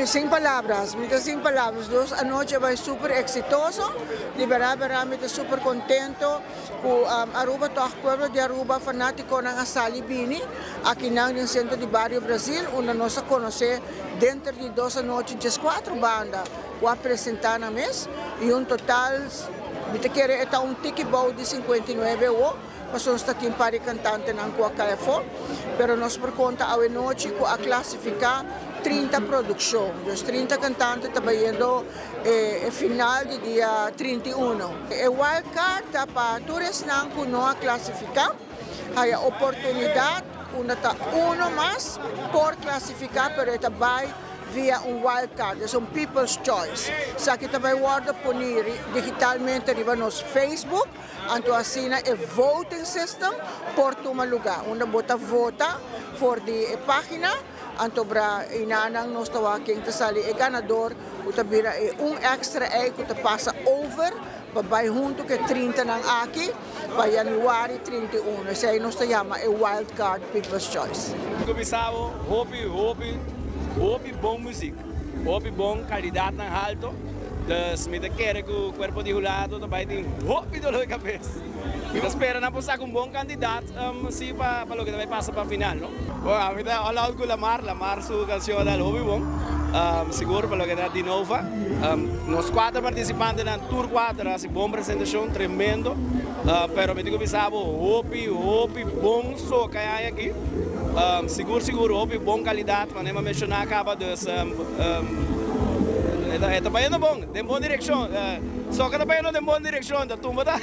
Sin palabras, dos anoche vai super exitoso, veramente super contento, Aruba, todo o pueblo de Aruba fanático ng Asali Bini, aqui no centro de Barrio Brasil, onde nós conhecemos dentro de 2 noites, 4 bandas, que apresentar na mês, e total, está ticket bowl de 59 euros, mas nós está aqui para cantante ng Califórnia, pero nós por conta a noite que a classificar 30 produção, os 30 cantantes trabalhando final de dia 31. O wildcard para todos que não classificar, há a oportunidade, uno mais por classificar, pero esta vai via wildcard, é people's choice. Sa kita vai guarda punir digitalmente riba nos Facebook, anto assina e voting system por tuma lugar. Una bota vota for di página, anto bra inanang nos tawaking tasali e ganador, utabira extra que ta passa over, babay junto que 30 ng aki, pa January 31. Essa aí nos chama e wildcard people's choice. Começava, hope bom música, hope bom qualidade na alto, das me quer que o corpo de jurado também tem hope dor de cabeça. E espera na passar com um bom candidato, se para o que vai passar para a final, não? Bom, a vida ao lado com Lamar sua canção da hope bom, seguro para o que dá de novo. Nós 4 participantes na tour 4, assim bom apresentação, tremendo. Pero me digo pensava, hope bom só que há aqui. Seguro, hope bom qualidade, mas nem mencionar acaba dos está indo bom, tem boa direção. Só que está indo em boa direção, tumba tá.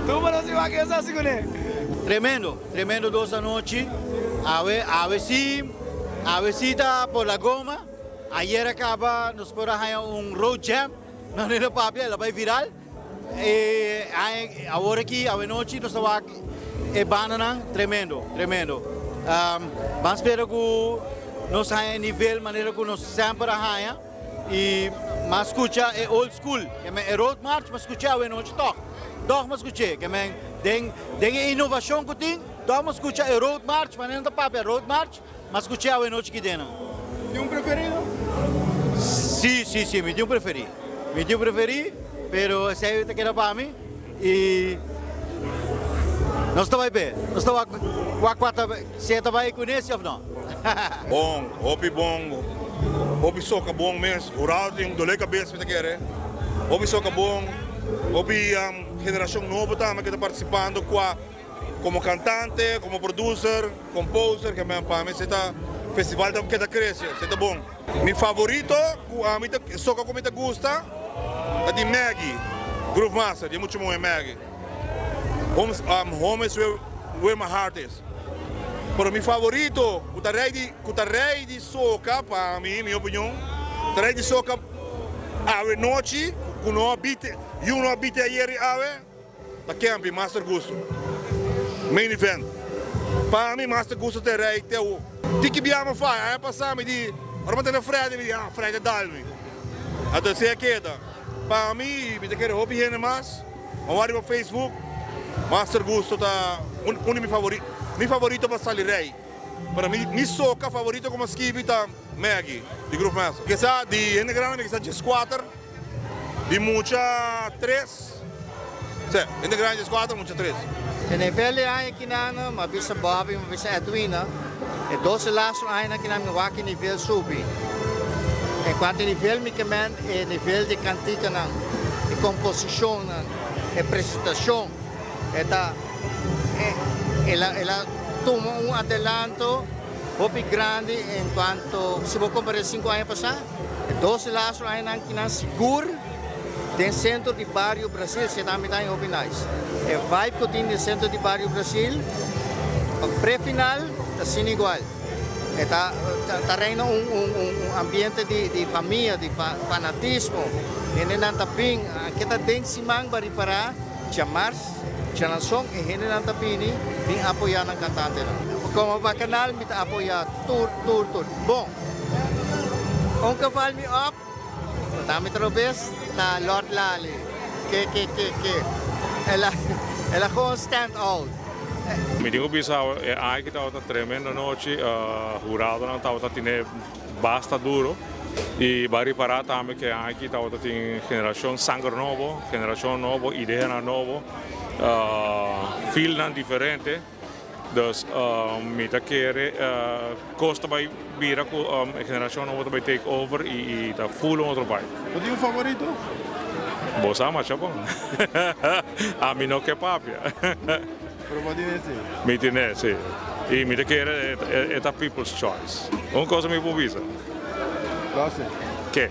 Tumba não se vai que essa segunda. Tremendo 2 noite. A ver si está por la goma. Ayer acaba, nos por road jam. Não era papi, ela vai viral. Agora aqui, a noite, nós estamos banana, tremendo. Mas espero que nós haya nível, maneira que nós sempre haya. E mas escucha é old school. É road march, mas escucha a noite toque. Mas escucha, que tem inovação que tem. Mas escucha é road march, mas não papi, é road march, mas escucha a noite que dena. Tem preferido? Sim, me tem preferido. Pero esse aí te queda para mim e nós estamos bem. Nós estamos você está bem com esse ou não? Bom, hope soca bom mesmo. O rádio tem dor de cabeça para querer. Hope soca bom, hope geração nova também que está participando como cantante, como producer, composer, que mesmo para mim está festival que está crescendo, está bom. Meu favorito, a mim soca como me gusta. É de Maggie, Groove Master, de muito bom é Maggie. Home is where my heart is. Pero meu favorito, o rei de soca, para mim, minha opinião, o rei de soca, a noite, que não habita ayer, da camp, Master Gusto. Main event. Para mim, Master Gusto é rei, tem que biar faz, aí passamos de, agora tem Fred é Dalmi. Até se queda. Para mim, me quero hobby gente mais. Vamos no Facebook. Master Gusto tá meu favorito para sair rei. Para mim, meu soca favorito como skip tá Maggie de Groove Master. Que sa de gente grande que sa 4, de muita 3. Sim, gente grande 4, muita 3. En vele ay kinana, mabisa Bobby, mabisa Edwina. E 12 laços ay na kinana waki nível subi. Enquanto nível me kemen é nível de cantica não, de composição não, de apresentação, ela toma adelanto muito grande enquanto se vou comparar 5 anos passados, 12 laços ainda que não seguro dentro do centro de Barrio Brasil, se também está em Opinais. É vibe que tem no centro de Barrio Brasil, pré-final está sem igual. Está reina ambiente de família, de fanatismo. E não está bem, aqui está dentro de Simang para chamar, chanasong, e não está bem apoiar ang cantante. como bacanal, me apoia tour. Bom, que fala me up, dá-me outra vez, na Lord Lali, que, ela gewoon stand out. Mi dico bisao anche che stava tremendo noche, jurado non stava tiene basta duro e va riparata anche che anche stava in generazione sangue nuovo, idea nuovo, film differente. Dus mi ta kere costa bij bira ku generación nuova bij take over e ta full outro vai. Wat is uw favorito? Bossa ma chapon. A mim não que papia. Pero wat is het? Mi tiene sì. E mi ta kere è ta people's choice. Un cosa mi può visa. Klasse. Che